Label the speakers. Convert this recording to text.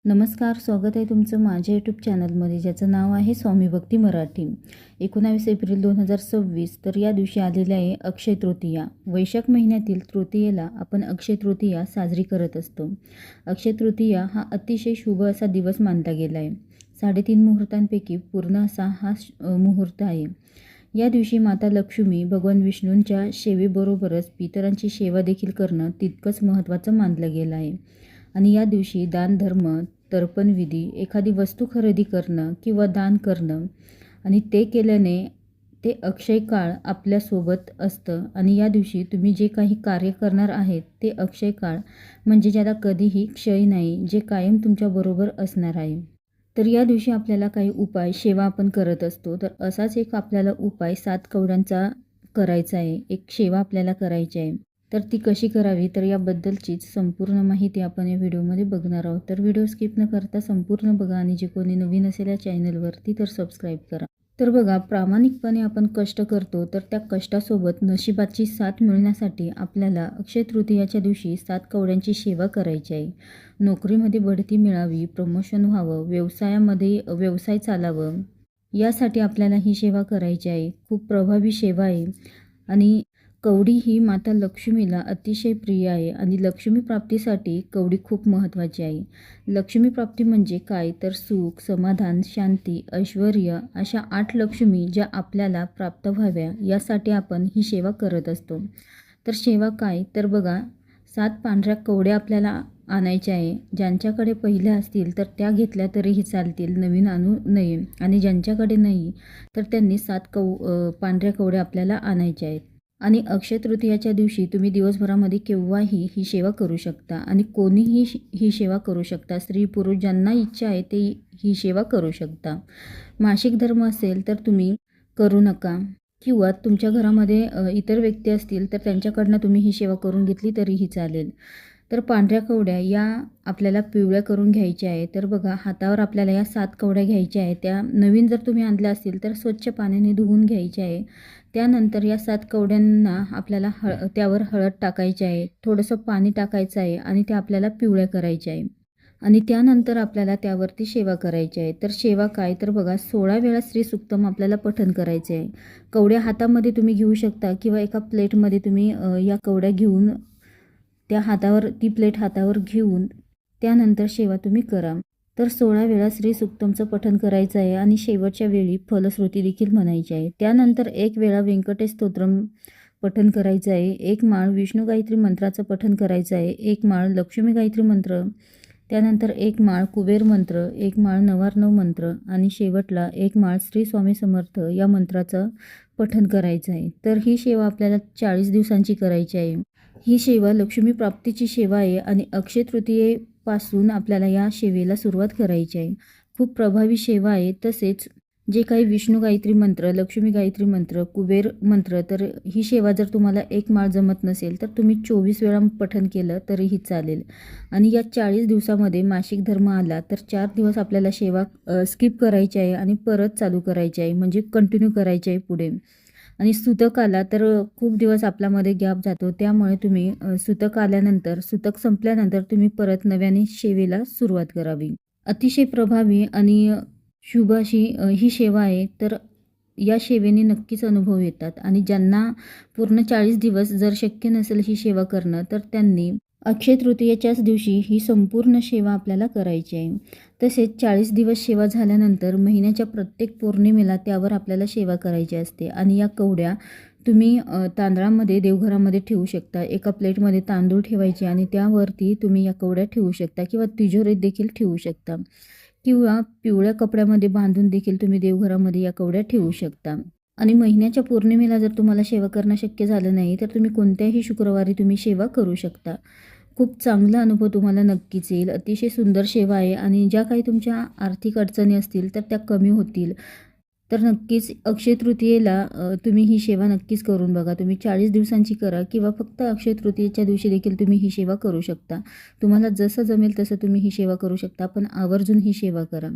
Speaker 1: नमस्कार, स्वागत आहे तुमचं माझ्या यूट्यूब चॅनलमध्ये, ज्याचं नाव आहे स्वामी भक्ती मराठी. 19 एप्रिल 2026. तर या दिवशी आलेले आहे अक्षय तृतीया. वैशाख महिन्यातील तृतीयेला आपण अक्षय तृतीया साजरी करत असतो. अक्षय तृतीया हा अतिशय शुभ असा दिवस मानला गेला आहे. 3.5 मुहूर्तांपैकी पूर्ण असा हा मुहूर्त आहे. या दिवशी माता लक्ष्मी, भगवान विष्णूंच्या सेवेबरोबरच पितरांची सेवा देखील करणं तितकंच महत्त्वाचं मानलं गेलं आहे. आणि या दिवशी दानधर्म, तर्पणविधी, एखादी वस्तू खरेदी करणं किंवा दान करणं आणि ते केल्याने ते अक्षय काळ आपल्यासोबत असतं. आणि या दिवशी तुम्ही जे काही कार्य करणार आहेत ते अक्षय काळ म्हणजे ज्याला कधीही क्षय नाही, जे कायम तुमच्याबरोबर असणार आहे. तर या दिवशी आपल्याला काही उपाय, सेवा आपण करत असतो. तर असाच एक आपल्याला उपाय 7 कवड्यांचा करायचा आहे. एक सेवा आपल्याला करायची आहे. तर ती कशी करावी, तर याबद्दलचीच संपूर्ण माहिती आपण या व्हिडिओमध्ये बघणार आहोत. तर व्हिडिओ स्किप न करता संपूर्ण बघा आणि जे कोणी नवीन असेल या चॅनलवरती तर सबस्क्राईब करा. तर बघा, प्रामाणिकपणे आपण कष्ट करतो, तर त्या कष्टासोबत नशिबाची साथ मिळण्यासाठी आपल्याला अक्षय तृतीयाच्या दिवशी 7 कवड्यांची सेवा करायची आहे. नोकरीमध्ये बढती मिळावी, प्रमोशन व्हावं, व्यवसाय चालावं, यासाठी आपल्याला ही सेवा करायची आहे. खूप प्रभावी सेवा आहे. आणि कवडी ही माता लक्ष्मीला अतिशय प्रिय आहे आणि लक्ष्मी प्राप्तीसाठी कवडी खूप महत्त्वाची आहे. लक्ष्मी प्राप्ती म्हणजे काय, तर सुख, समाधान, शांती, ऐश्वर अशा 8 लक्ष्मी ज्या आपल्याला प्राप्त व्हाव्या यासाठी आपण ही सेवा करत असतो. तर सेवा काय, तर बघा, 7 पांढऱ्या कवड्या आपल्याला आणायच्या आहे. ज्यांच्याकडे पहिल्या असतील तर त्या घेतल्या तरीही चालतील, नवीन आणू नये. आणि ज्यांच्याकडे नाही तर त्यांनी 7 पांढऱ्या कवड्या आपल्याला आणायच्या आहेत. आणि अक्षय तृतीयाच्या दिवशी तुम्ही दिवसभरामध्ये केव्हाही ही सेवा करू शकता आणि कोणीही ही सेवा करू शकता. स्त्री पुरुष ज्यांना इच्छा आहे ते ही सेवा करू शकता. मासिक धर्म असेल तर तुम्ही करू नका, किंवा तुमच्या घरामध्ये इतर व्यक्ती असतील तर त्यांच्याकडनं तुम्ही ही सेवा करून घेतली तरीही चालेल. तर पांढऱ्या कवड्या या आपल्याला पिवळ्या करून घ्यायच्या आहे. तर बघा, हातावर आपल्याला या 7 कवड्या घ्यायच्या आहे. त्या नवीन जर तुम्ही आणल्या असतील तर स्वच्छ पाण्याने धुवून घ्यायच्या आहे. त्यानंतर या 7 कवड्यांना आपल्याला त्यावर हळद टाकायची आहे, थोडंसं पाणी टाकायचं आहे आणि त्या आपल्याला पिवळ्या करायच्या आहे. आणि त्यानंतर आपल्याला त्यावरती सेवा करायची आहे. तर सेवा काय, तर बघा, 16 वेळा श्री सुक्तम आपल्याला पठण करायचे आहे. कवड्या हातामध्ये तुम्ही घेऊ शकता किंवा एका प्लेटमध्ये तुम्ही या कवड्या घेऊन ती प्लेट हातावर घेऊन त्यानंतर सेवा तुम्ही करा. तर 16 वेळा श्री सुक्तमचं पठण करायचं आहे आणि शेवटच्या वेळी फलश्रुती देखील म्हणायची आहे. त्यानंतर 1 वेळा व्यंकटेश स्तोत्रम पठण करायचं आहे. 1 माळ विष्णू गायत्री मंत्राचं पठण करायचं आहे. 1 माळ लक्ष्मी गायत्री मंत्र, त्यानंतर 1 माळ कुबेर मंत्र, 1 माळ नवार्णव मंत्र आणि शेवटला 1 माळ श्री स्वामी समर्थ या मंत्राचं पठण करायचं आहे. तर ही सेवा आपल्याला 40 दिवसांची करायची आहे. ही सेवा लक्ष्मी प्राप्तीची सेवा आहे आणि अक्षय तृतीयेपासून आपल्याला या सेवेला सुरुवात करायची आहे. खूप प्रभावी सेवा आहे. तसेच जे काही विष्णू गायत्री मंत्र, लक्ष्मी गायत्री मंत्र, कुबेर मंत्र, तर ही सेवा जर तुम्हाला 1 माळ जमत नसेल तर तुम्ही 24 वेळा पठण केलं तरीही चालेल. आणि या 40 दिवसामध्ये मासिक धर्म आला तर 4 दिवस आपल्याला सेवा स्किप करायची आहे आणि परत चालू करायची आहे, म्हणजे कंटिन्यू करायची आहे पुढे. आणि सुतक आला तर खूप दिवस आपल्यामध्ये गॅप जातो, त्यामुळे तुम्ही सुतक आल्यानंतर, सुतक संपल्यानंतर तुम्ही परत नव्याने सेवेला सुरुवात करावी. अतिशय प्रभावी आणि शुभ अशी ही सेवा आहे. तर या सेवेने नक्कीच अनुभव येतात. आणि ज्यांना पूर्ण 40 दिवस जर शक्य नसेल ही सेवा करणं तर त्यांनी अक्षय तृतीयेच्याच दिवशी ही संपूर्ण सेवा आपल्याला करायची आहे. तसेच 40 दिवस सेवा झाल्यानंतर महिन्याच्या प्रत्येक पौर्णिमेला त्यावर आपल्याला सेवा करायची असते. आणि या कवड्या तुम्ही तांदळामध्ये देवघरामध्ये ठेवू शकता. एका प्लेटमध्ये तांदूळ ठेवायचे आणि त्यावरती तुम्ही या कवड्या ठेवू शकता किंवा तिजोरीत देखील ठेवू शकता, किंवा पिवळ्या कपड्यामध्ये बांधून देखील तुम्ही देवघरामध्ये या कवड्या ठेवू शकता. आणि महिन्याच्या पौर्णिमेला जर तुम्हाला सेवा करणं शक्य झालं नाही तर तुम्ही कोणत्याही शुक्रवारी तुम्ही सेवा करू शकता. खूप चांगला अनुभव तुम्हाला नक्कीच येईल. अतिशय सुंदर सेवा आहे आणि ज्या काही तुमच्या आर्थिक अडचणी असतील तर त्या कमी होतील. तर नक्कीच अक्षय तृतीयेला तुम्ही ही सेवा नक्कीच करून बघा. तुम्ही 40 दिवसांची करा किंवा फक्त अक्षय तृतीयेच्या दिवशी देखील तुम्ही ही सेवा करू शकता. तुम्हाला जसं जमेल तसं तुम्ही ही सेवा करू शकता, पण आवर्जून ही सेवा करा.